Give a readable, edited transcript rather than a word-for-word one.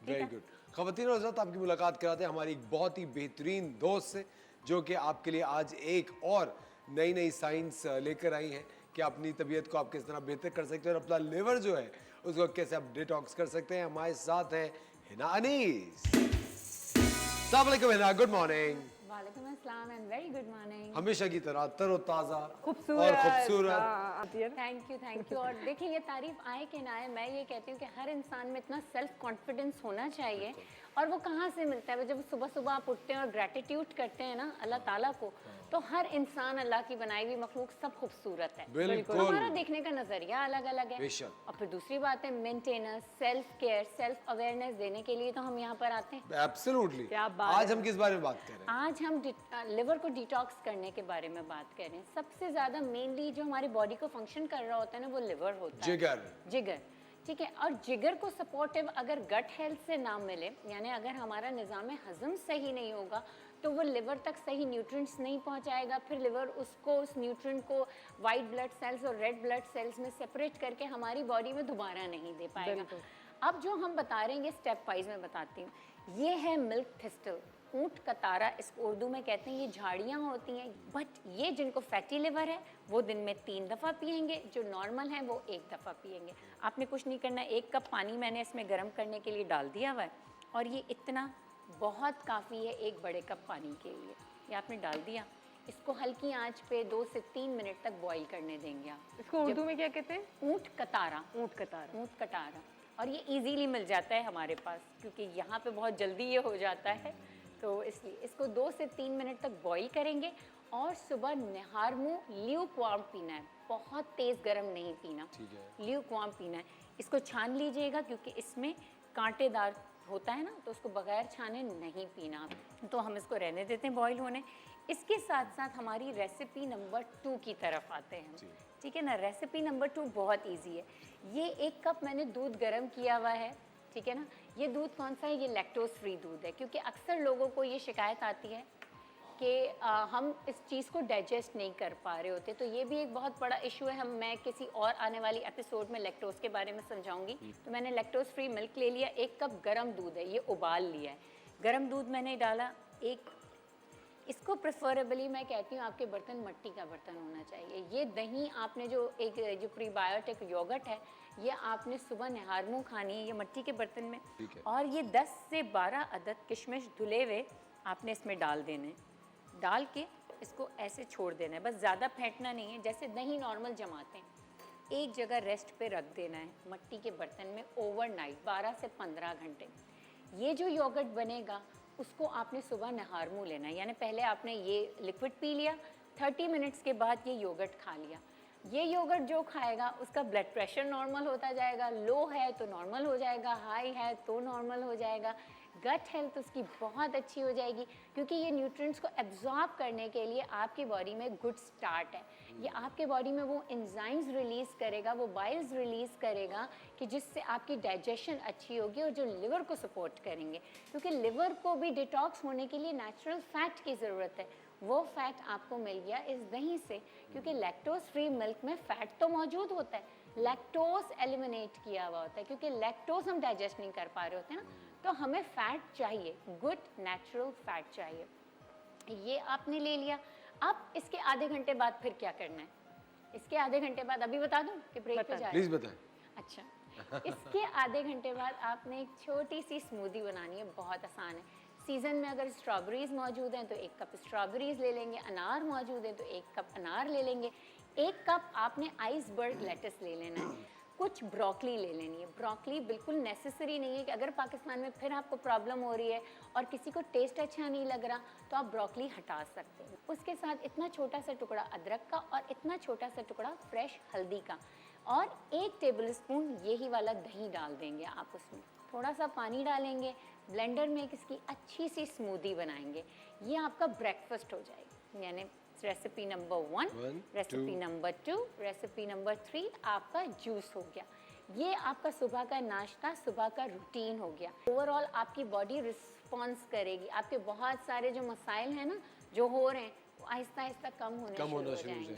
Very good. ख़वातीन और हज़रात, आपकी मुलाकात कराते हैं हमारी एक बहुत ही बेहतरीन दोस्त से, जो कि आपके लिए आज एक और नई नई साइंस लेकर आई हैं कि अपनी तबीयत को आप किस तरह बेहतर कर सकते हैं और अपना लिवर जो है उसको कैसे आप डिटॉक्स कर सकते हैं। हमारे साथ है हिना अनीस। अस्सलाम वालेकुम हिना, गुड मॉर्निंग। वालेकुम अस्सलाम एंड वेरी गुड मॉर्निंग। हमेशा की तरह तरोताज़ा और खूबसूरत। खूबसूरत। Thank you. और देखिए, ये तारीफ आए कि ना आए, मैं ये कहती हूँ कि हर इंसान में इतना सेल्फ कॉन्फिडेंस होना चाहिए। और वो कहाँ से मिलता है? जब सुबह सुबह आप उठते हैं और ग्रेटिट्यूड करते हैं ना अल्लाह ताला को, तो हर इंसान, अल्लाह की बनाई हुई मखलूक सब खूबसूरत है। बिल्कुल। हमारा देखने का नजरिया अलग अलग है। बेशक। और फिर दूसरी बात है, maintenance, self care, self awareness देने के लिए तो हम यहाँ पर आते हैं। एब्सोल्युटली। क्या बात आज है। हम किस बारे में बात कर रहे हैं? आज हम लिवर को डिटॉक्स करने के बारे में बात कर रहे हैं। सबसे ज्यादा मेनली जो हमारी बॉडी को फंक्शन कर रहा होता है ना, वो लिवर होता है। जिगर, ठीक है। और जिगर को सपोर्टिव अगर गट हेल्थ से ना मिले, यानी अगर हमारा निज़ाम हज़म सही नहीं होगा, तो वो लिवर तक सही न्यूट्रिएंट्स नहीं पहुंचाएगा। फिर लिवर उसको, उस न्यूट्रिएंट को वाइट ब्लड सेल्स और रेड ब्लड सेल्स में सेपरेट करके हमारी बॉडी में दोबारा नहीं दे पाएगा। अब जो हम बता रहे हैं, ये स्टेप वाइज में बताती हूँ। ये है मिल्क थिस्टल, ऊँट का तारा, इसको उर्दू में कहते हैं। ये झाड़ियाँ होती हैं, बट ये जिनको फैटी लिवर है वो दिन में 3 दफ़ा पिएंगे, जो नॉर्मल है वो 1 दफ़ा पिएंगे। आपने कुछ नहीं करना, 1 कप पानी मैंने इसमें गर्म करने के लिए डाल दिया हुआ है, और ये इतना बहुत काफ़ी है 1 बड़े कप पानी के लिए। ये आपने डाल दिया, इसको हल्की आंच पे 2 से 3 मिनट तक बॉईल करने देंगे आप। इसको उर्दू में क्या कहते हैं? ऊँट का तारा। ऊँट का तारा। ऊँट का तारा। और ये इजीली मिल जाता है हमारे पास, क्योंकि यहाँ पे बहुत जल्दी ये हो जाता है, तो इसलिए इसको 2 से 3 मिनट तक बॉईल करेंगे। और सुबह निहार मुँह ल्यूक वार्म पीना है, बहुत तेज़ गर्म नहीं पीना, ल्यूक वार्म पीना है। इसको छान लीजिएगा, क्योंकि इसमें कांटेदार होता है ना, तो उसको बगैर छाने नहीं पीना। तो हम इसको रहने देते हैं बॉईल होने। इसके साथ साथ हमारी रेसिपी नंबर 2 की तरफ आते हैं, ठीक है ना। रेसिपी नंबर 2 बहुत इजी है। ये 1 कप मैंने दूध गर्म किया हुआ है, ठीक है ना। ये दूध कौन सा है? ये लैक्टोज फ्री दूध है, क्योंकि अक्सर लोगों को ये शिकायत आती है कि हम इस चीज़ को डाइजेस्ट नहीं कर पा रहे होते, तो ये भी एक बहुत बड़ा इशू है। मैं किसी और आने वाली एपिसोड में लैक्टोज के बारे में समझाऊंगी। तो मैंने लैक्टोज फ्री मिल्क ले लिया, 1 कप गर्म दूध है, ये उबाल लिया है। गर्म दूध मैंने डाला एक। इसको प्रेफरेबली मैं कहती हूँ आपके बर्तन मट्टी का बर्तन होना चाहिए। ये दही आपने जो प्रीबायोटिक योगर्ट है, ये आपने सुबह निहार मुँह खानी है, ये मट्टी के बर्तन में। और ये 10 से 12 अदद किशमिश धुले हुए आपने इसमें डाल देने। डाल के इसको ऐसे छोड़ देना है, बस ज़्यादा फेंटना नहीं है। जैसे दही नॉर्मल जमाते हैं, एक जगह रेस्ट पे रख देना है मट्टी के बर्तन में ओवरनाइट, 12 से 15 घंटे। ये जो योगर्ट बनेगा उसको आपने सुबह नहार मुँह लेना है, यानी पहले आपने ये लिक्विड पी लिया, 30 मिनट्स के बाद ये योगर्ट खा लिया। ये योगर्ट जो खाएगा उसका ब्लड प्रेशर नॉर्मल होता जाएगा, लो है तो नॉर्मल हो जाएगा, हाई है तो नॉर्मल हो जाएगा। गट हेल्थ उसकी बहुत अच्छी हो जाएगी, क्योंकि ये न्यूट्रिएंट्स को एब्जॉर्ब करने के लिए आपकी बॉडी में गुड स्टार्ट है। ये आपके बॉडी में वो एंजाइम्स रिलीज़ करेगा, वो बाइल्स रिलीज़ करेगा, कि जिससे आपकी डाइजेशन अच्छी होगी और जो लिवर को सपोर्ट करेंगे। क्योंकि लिवर को भी डिटॉक्स होने के लिए नेचुरल फैट की ज़रूरत है। वो फैट आपको मिल गया इस दही से, क्योंकि लैक्टोज फ्री मिल्क में फ़ैट तो मौजूद होता है, लैक्टोज एलिमिनेट किया हुआ होता है, क्योंकि लैक्टोज हम डाइजेस्ट नहीं कर पा रहे होते ना, तो हमें फ़ैट चाहिए, गुड नेचुरल फैट चाहिए। ये आपने ले लिया। अब इसके आधे घंटे बाद फिर क्या करना है? इसके आधे घंटे बाद अभी बता दूं कि ब्रेक पे जा रहे हैं? प्लीज बताएं। अच्छा, इसके आधे घंटे बाद आपने एक छोटी सी स्मूदी बनानी है, बहुत आसान है। सीज़न में अगर स्ट्रॉबेरीज़ मौजूद हैं तो 1 कप स्ट्रॉबेरीज़ ले लेंगे, अनार मौजूद हैं तो 1 कप अनार ले लेंगे। 1 कप आपने आइसबर्ग लेटस ले लेना है, कुछ ब्रोकली ले लेनी है। ब्रोकली बिल्कुल नेसेसरी नहीं है कि अगर पाकिस्तान में फिर आपको प्रॉब्लम हो रही है और किसी को टेस्ट अच्छा नहीं लग रहा, तो आप ब्रोकली हटा सकते हैं। उसके साथ इतना छोटा सा टुकड़ा अदरक का और इतना छोटा सा टुकड़ा फ्रेश हल्दी का, और 1 टेबलस्पून यही वाला दही डाल देंगे आप उसमें। थोड़ा सा पानी डालेंगे, ब्लेंडर में एक इसकी अच्छी सी स्मूदी बनाएंगे। ये आपका ब्रेकफास्ट हो जाएगी, यानी recipe number 1, recipe number 2, recipe number 3 आपका जूस हो गया। ये आपका सुबह का नाश्ता, सुबह का रूटीन हो गया। ओवरऑल आपकी बॉडी रिस्पॉन्स करेगी, आपके बहुत सारे जो मसाइल हैं ना जो हो रहे हैं, वो आहिस्ता आहिस्ता कम होने शुरू हो जाएंगे।